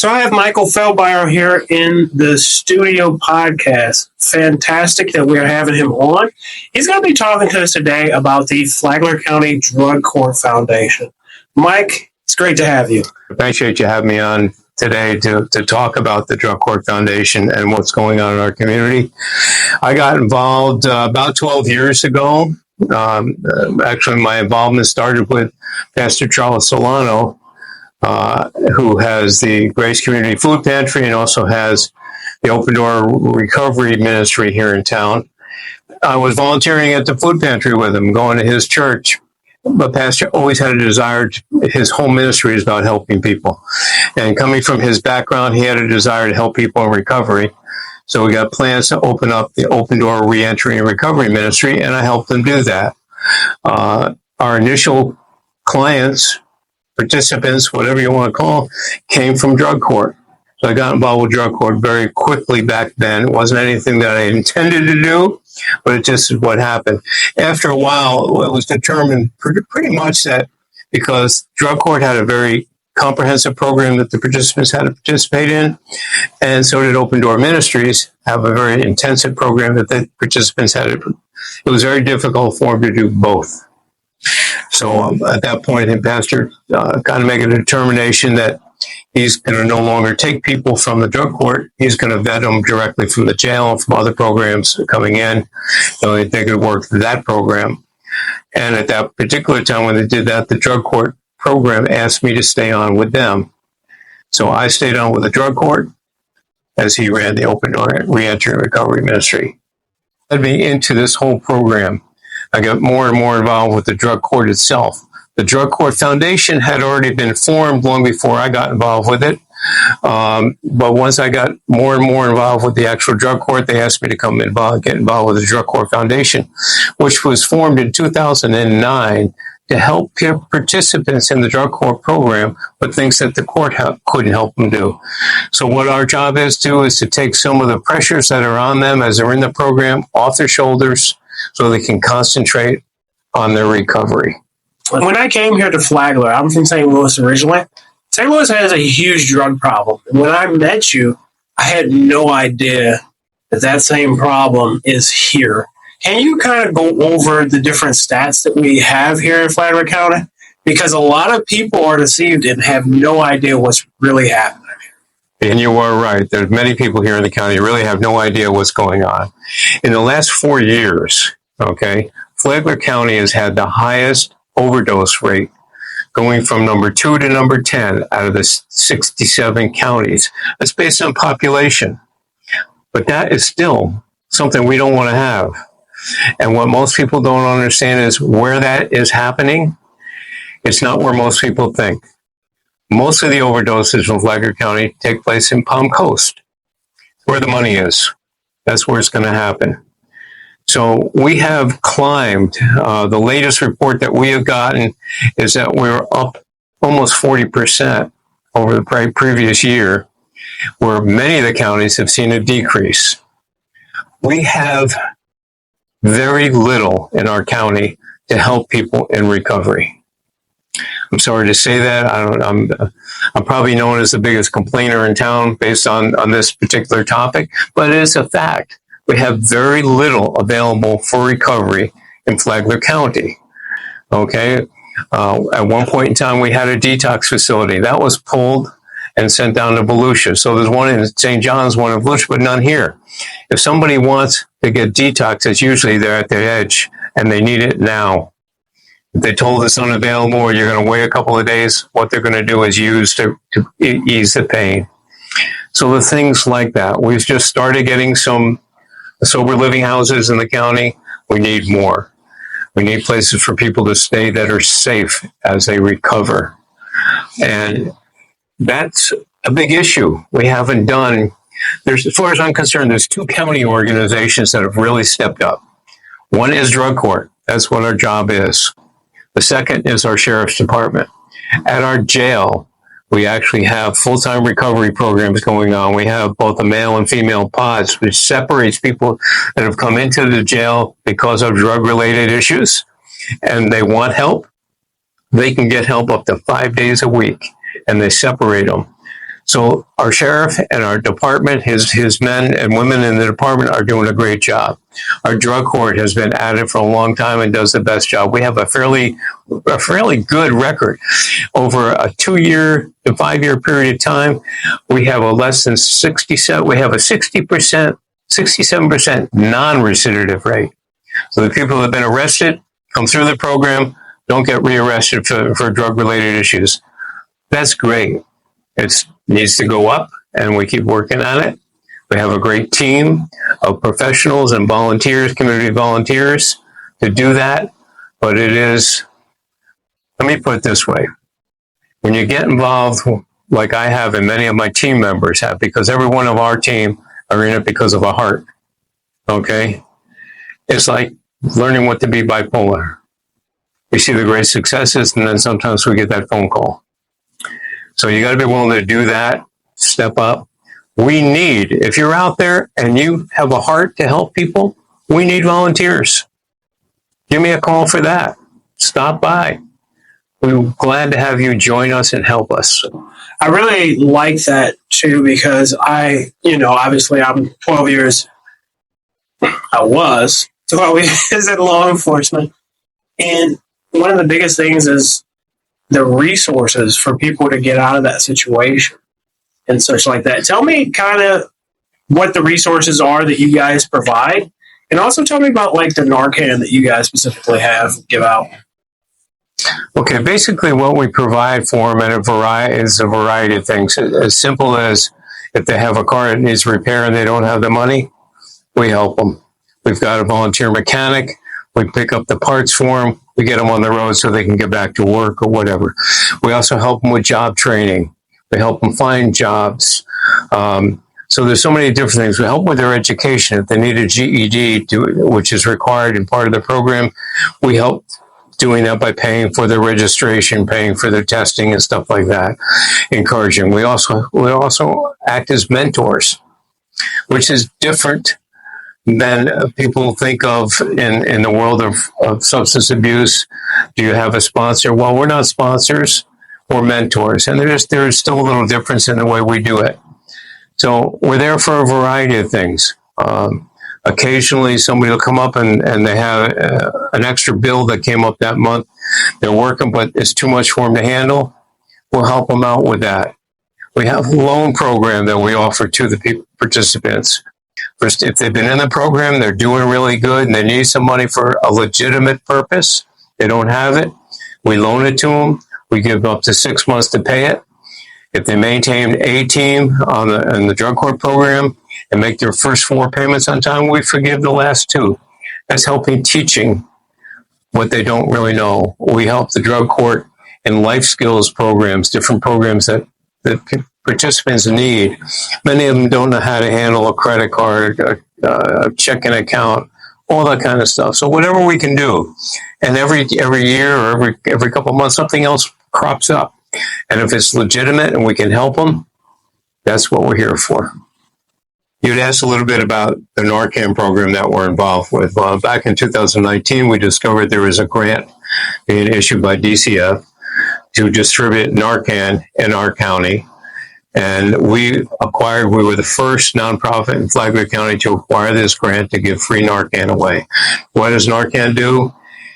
So I have Michael Feldmeyer here in the studio podcast. Fantastic that we're having him on. He's going to be talking to us today about the Flagler County Drug Court Foundation. Mike, it's great to have you. I appreciate you having me on today to talk about the Drug Court Foundation and what's going on in our community. I got involved about 12 years ago. Actually, my involvement started with Pastor Charles Solano, who has the Grace Community Food Pantry and also has the Open Door Recovery Ministry here in town. I was volunteering at the food pantry with him, going to his church. But Pastor always had a desire, his whole ministry is about helping people. And coming from his background, he had a desire to help people in recovery. So we got plans to open up the Open Door Reentry and Recovery Ministry, and I helped them do that. Our initial clients, participants, whatever you want to call, came from drug court. So I got involved with drug court very quickly back then. It wasn't anything that I intended to do, but it just is what happened. After a while, it was determined pretty much that because drug court had a very comprehensive program that the participants had to participate in, and so did Open Door Ministries have a very intensive program that the participants had. It was very difficult for them to do both. So at that point, Pastor kind of made a determination that he's going to no longer take people from the drug court. He's going to vet them directly from the jail and from other programs coming in. So they could work that program. And at that particular time when they did that, the drug court program asked me to stay on with them. So I stayed on with the drug court as he ran the Open Door Reentry and Recovery Ministry. Led me into this whole program. I got more and more involved with the drug court itself. The Drug Court Foundation had already been formed long before I got involved with it. But once I got more and more involved with the actual drug court, they asked me to come involved, get involved with the Drug Court Foundation, which was formed in 2009 to help participants in the drug court program with things that the court couldn't help them do. So what our job is to take some of the pressures that are on them as they're in the program off their shoulders so they can concentrate on their recovery. When I came here to Flagler, I'm from St. Louis originally. St. Louis has a huge drug problem. And when I met you, I had no idea that same problem is here. Can you kind of go over the different stats that we have here in Flagler County? Because a lot of people are deceived and have no idea what's really happening. And you are right. There's many people here in the county who really have no idea what's going on. In the last 4 years, Flagler County has had the highest overdose rate, going from number 2 to number 10 out of the 67 counties. That's based on population. But that is still something we don't want to have. And what most people don't understand is where that is happening. It's not where most people think. Most of the overdoses from Flagler County take place in Palm Coast, where the money is. That's where it's going to happen. So we have climbed. The latest report that we have gotten is that we're up almost 40% over the previous year, where many of the counties have seen a decrease. We have very little in our county to help people in recovery. I'm sorry to say that. I'm probably known as the biggest complainer in town based on this particular topic, but it is a fact. We have very little available for recovery in Flagler County. At one point in time, we had a detox facility. That was pulled and sent down to Volusia. So there's one in St. John's, one in Volusia, but none here. If somebody wants to get detox, it's usually they're at their edge, and they need it now. If they told us unavailable or you're going to wait a couple of days, what they're going to do is use to ease the pain. So the things like that. We've just started getting some sober living houses in the county. We need more. We need places for people to stay that are safe as they recover. And that's a big issue. We haven't done, as far as I'm concerned, there's 2 county organizations that have really stepped up. One is drug court. That's what our job is. The second is our sheriff's department. At our jail, we actually have full-time recovery programs going on. We have both a male and female pods, which separates people that have come into the jail because of drug-related issues, and they want help. They can get help up to 5 days a week, and they separate them. So our sheriff and our department, his men and women in the department are doing a great job. Our drug court has been at it for a long time and does the best job. We have a fairly good record over a 2-year to 5-year period of time. We have a less than 67. We have a 67% non-recidivative rate. So the people that have been arrested come through the program, don't get rearrested for drug-related issues. That's great. It needs to go up, and we keep working on it. We have a great team of professionals and volunteers, community volunteers, to do that. But it is, let me put it this way. When you get involved, like I have and many of my team members have, because every one of our team are in it because of a heart, okay? It's like learning what to be bipolar. We see the great successes, and then sometimes we get that phone call. So you got to be willing to do that, step up. We need, if you're out there and you have a heart to help people, we need volunteers. Give me a call for that. Stop by. We're glad to have you join us and help us. I really like that too, because obviously I'm 12 years, I was 12 years in law enforcement. And one of the biggest things is the resources for people to get out of that situation and such like that. Tell me kind of what the resources are that you guys provide, and also tell me about like the Narcan that you guys specifically give out. Okay, basically what we provide for them is a variety of things. As simple as if they have a car that needs repair and they don't have the money, we help them. We've got a volunteer mechanic. We pick up the parts for them. We get them on the road so they can get back to work or whatever. We also help them with job training. We help them find jobs. So there's so many different things. We help them with their education. If they need a GED, which is required in part of the program, we help doing that by paying for their registration, paying for their testing and stuff like that, encouraging. We also act as mentors, which is different than people think of in the world of substance abuse. Do you have a sponsor? Well, we're not sponsors, we're mentors. And there's still a little difference in the way we do it. So we're there for a variety of things. Occasionally somebody will come up and they have an extra bill that came up that month. They're working, but it's too much for them to handle. We'll help them out with that. We have a loan program that we offer to the participants. First, if they've been in the program, they're doing really good and they need some money for a legitimate purpose, they don't have it, we loan it to them. We give them up to 6 months to pay it. If they maintain a team in the drug court program and make their first 4 payments on time, we forgive the last 2. That's helping teaching what they don't really know. We help the drug court in life skills programs, different programs that participants need. Many of them don't know how to handle a credit card, a checking account, all that kind of stuff. So whatever we can do, and every year or every couple of months, something else crops up. And if it's legitimate and we can help them, that's what we're here for. You'd asked a little bit about the Narcan program that we're involved with. Back in 2019, we discovered there was a grant being issued by DCF to distribute Narcan in our county. And we were the first nonprofit in Flagler County to acquire this grant to give free Narcan away. What does Narcan do?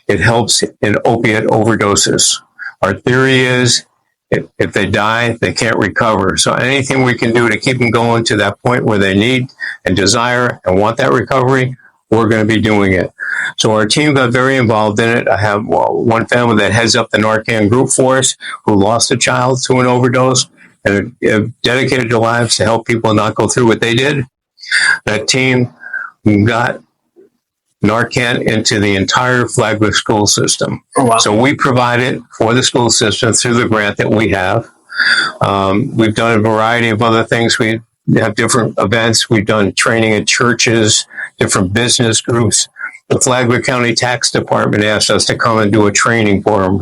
It helps in opiate overdoses. Our theory is if they die, they can't recover. So anything we can do to keep them going to that point where they need and desire and want that recovery, we're going to be doing it. So our team got very involved in it. I have one family that heads up the Narcan group for us who lost a child to an overdose and have dedicated their lives to help people not go through what they did. That team got Narcan into the entire Flagler school system. Oh, wow. So we provide it for the school system through the grant that we have. We've done a variety of other things. We have different events. We've done training at churches, different business groups. The Flagler County Tax Department asked us to come and do a training for them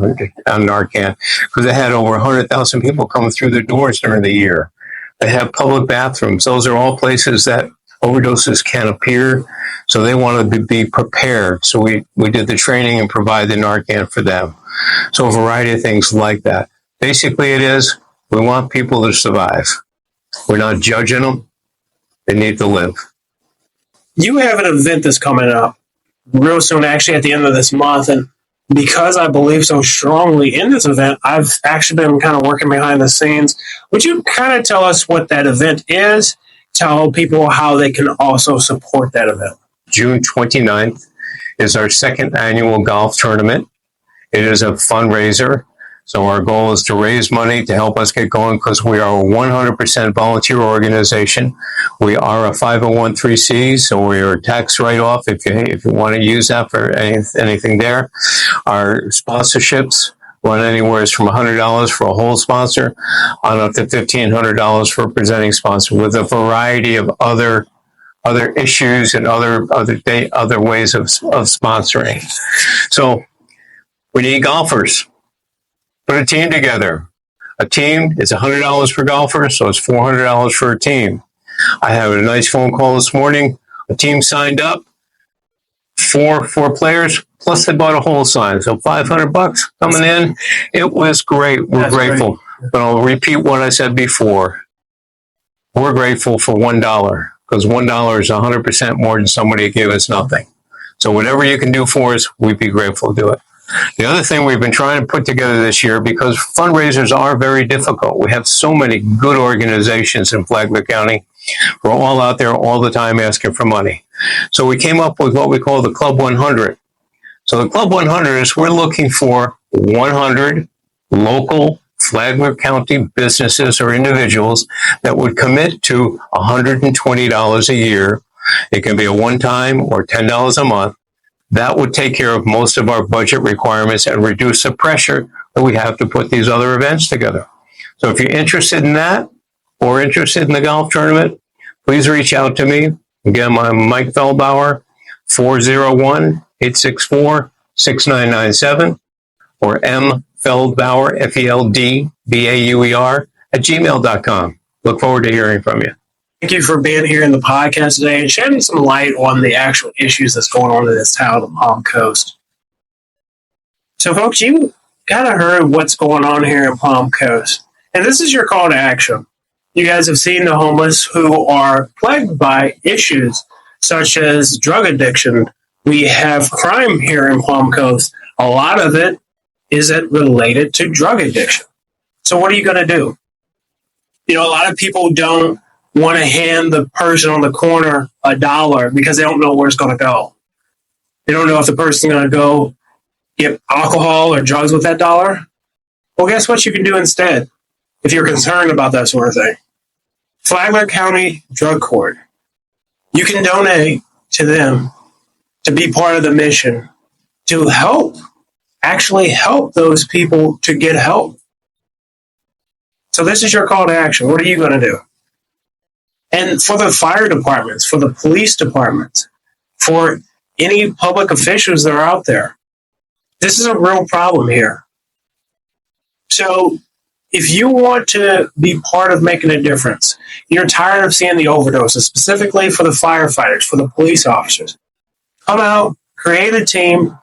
on Narcan because they had over 100,000 people coming through the doors during the year. They have public bathrooms. Those are all places that overdoses can appear, so they wanted to be prepared. So we did the training and provide the Narcan for them. So a variety of things like that. Basically it is, we want people to survive. We're not judging them. They need to live. You have an event that's coming up real soon, actually at the end of this month. And because I believe so strongly in this event, I've actually been kind of working behind the scenes. Would you kind of tell us what that event is? Tell people how they can also support that event. June 29th is our second annual golf tournament. It is a fundraiser. So our goal is to raise money to help us get going because we are a 100% volunteer organization. We are a 501(c), so we are tax write-off if you want to use that for anything there. Our sponsorships run anywhere from $100 for a whole sponsor on up to $1,500 for a presenting sponsor, with a variety of other issues and other ways of sponsoring. So we need golfers. Put a team together. A team is $100 per golfer, so it's $400 for a team. I had a nice phone call this morning. A team signed up, four players, plus they bought a whole sign, so $500 coming in. It was great. We're grateful. Great. But I'll repeat what I said before. We're grateful for $1 because $1 is 100% more than somebody gave us nothing. So whatever you can do for us, we'd be grateful to do it. The other thing we've been trying to put together this year, because fundraisers are very difficult. We have so many good organizations in Flagler County. We're all out there all the time asking for money. So we came up with what we call the Club 100. So the Club 100 is we're looking for 100 local Flagler County businesses or individuals that would commit to $120 a year. It can be a one-time or $10 a month. That would take care of most of our budget requirements and reduce the pressure that we have to put these other events together. So if you're interested in that or interested in the golf tournament, please reach out to me. Again, I'm Mike Feldbauer, 401-864-6997 or mfeldbauer, FELDBAUER @gmail.com. Look forward to hearing from you. Thank you for being here in the podcast today and shedding some light on the actual issues that's going on in this town, the Palm Coast. So, folks, you kind of heard what's going on here in Palm Coast. And this is your call to action. You guys have seen the homeless who are plagued by issues such as drug addiction. We have crime here in Palm Coast. A lot of it is related to drug addiction. So what are you going to do? You know, a lot of people don't want to hand the person on the corner $1 because they don't know where it's going to go. They don't know if the person's going to go get alcohol or drugs with that $1. Well, guess what you can do instead if you're concerned about that sort of thing? Flagler County Drug Court. You can donate to them to be part of the mission to actually help those people to get help. So this is your call to action. What are you going to do? And for the fire departments, for the police departments, for any public officials that are out there, this is a real problem here. So if you want to be part of making a difference, you're tired of seeing the overdoses, specifically for the firefighters, for the police officers, come out, create a team,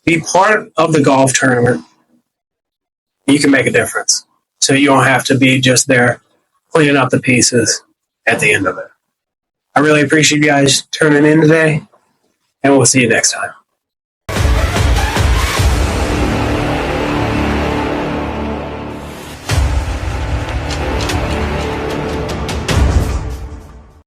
be part of the golf tournament. You can make a difference. So you don't have to be just there cleaning up the pieces at the end of it. I really appreciate you guys turning in today, and we'll see you next time.